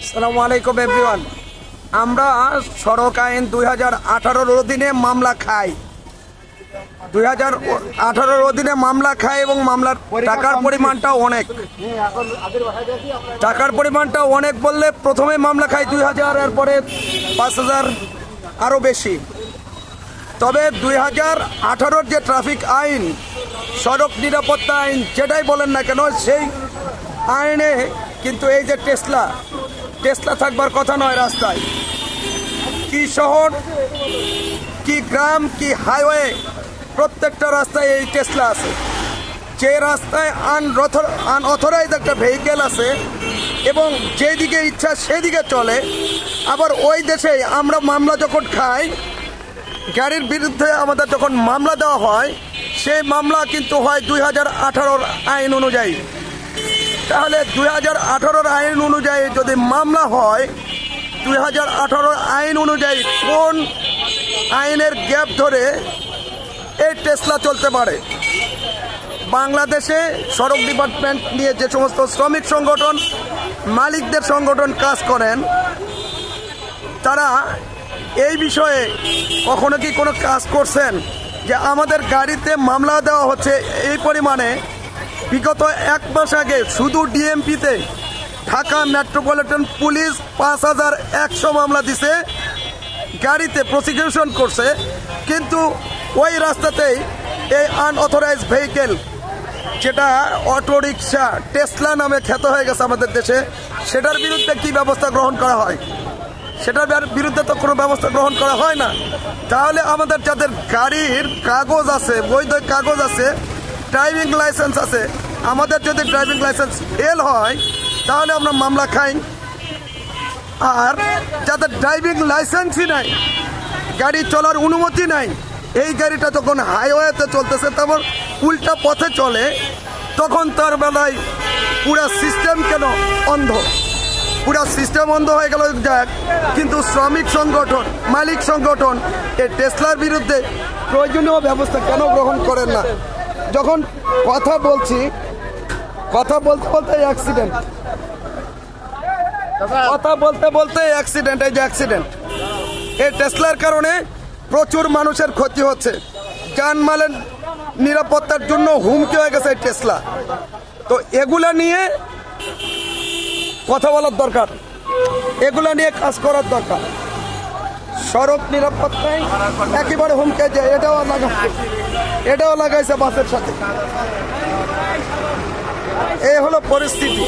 আসসালামু আলাইকুম এভরিওয়ান। আমরা সড়ক আইন 2018-র অধীনে মামলা খাই। 2018-র অধীনে মামলা খাই এবং মামলার টাকার পরিমাণটা অনেক বললে প্রথমে মামলা খাই 2000, এরপরে 5000, আরও বেশি। তবে 2018-র যে ট্রাফিক আইন, সড়ক নিরাপত্তা আইন, যেটাই বলেন না কেন, সেই আইনে কিন্তু এই যে টেসলা থাকবার কথা নয় রাস্তায়। কি শহর, কি গ্রাম, কি হাইওয়ে, প্রত্যেকটা রাস্তায় এই টেসলা আছে। যে রাস্তায় আনঅথরাইজ একটা ভেহিকেল আছে এবং যেদিকে ইচ্ছা সেদিকে চলে, আবার ওই দেশেই আমরা মামলা যখন খাই, গাড়ির বিরুদ্ধে আমাদের যখন মামলা দেওয়া হয়, সেই মামলা কিন্তু হয় 2018-র আইন অনুযায়ী। তাহলে 2018-র আইন অনুযায়ী যদি মামলা হয়, 2018-র আইন অনুযায়ী কোন আইনের গ্যাপ ধরে এই টেসলা চলতে পারে? বাংলাদেশে সড়ক ডিপার্টমেন্ট নিয়ে যে সমস্ত শ্রমিক সংগঠন, মালিকদের সংগঠন কাজ করেন, তারা এই বিষয়ে কখনো কি কোনো কাজ করছেন যে আমাদের গাড়িতে মামলা দেওয়া হচ্ছে এই পরিমাণে? বিগত 1 মাস আগে শুধু ডিএমপিতে ঢাকা মেট্রোপলিটন পুলিশ 5100 মামলা দিছে, গাড়িতে প্রসিকিউশন করছে, কিন্তু ওই রাস্তাতেই এই আনঅথরাইজ ভেহিকেল, যেটা অটোরিকশা টেসলা নামে খ্যাত হয়ে গেছে আমাদের দেশে, সেটার বিরুদ্ধে কি ব্যবস্থা গ্রহণ করা হয়? সেটার বিরুদ্ধে তো কোনো ব্যবস্থা গ্রহণ করা হয় না। তাহলে আমাদের যাদের গাড়ির কাগজ আছে, বৈধ কাগজ আছে, ড্রাইভিং লাইসেন্স আছে, আমাদের যদি ড্রাইভিং লাইসেন্স ফেল হয় তাহলে আমরা মামলা খাই। আর যাদের ড্রাইভিং লাইসেন্সই নাই, গাড়ি চলার অনুমতি নাই, এই গাড়িটা যখন হাইওয়েতে চলতেছে, তেমন উল্টা পথে চলে, তখন তার বেলায় পুরা সিস্টেম কেন অন্ধ? পুরা সিস্টেম অন্ধ হয়ে গেল যাক, কিন্তু শ্রমিক সংগঠন, মালিক সংগঠন এই টেসলার বিরুদ্ধে প্রয়োজনীয় ব্যবস্থা কেন গ্রহণ করেন না? যখন কথা বলতে অ্যাক্সিডেন্ট, এই যে অ্যাক্সিডেন্ট, এই টেসলার কারণে প্রচুর মানুষের ক্ষতি হচ্ছে, জানমালের নিরাপত্তার জন্য হুমকি হয়ে গেছে এই টেসলা। তো এগুলা নিয়ে কথা বলার দরকার, এগুলা নিয়ে কাজ করার দরকার। সড়ক নিরাপত্তায় একেবারে হুমকে যায়, এটাও লাগাইছে বাসের সাথে। এই হলো পরিস্থিতি।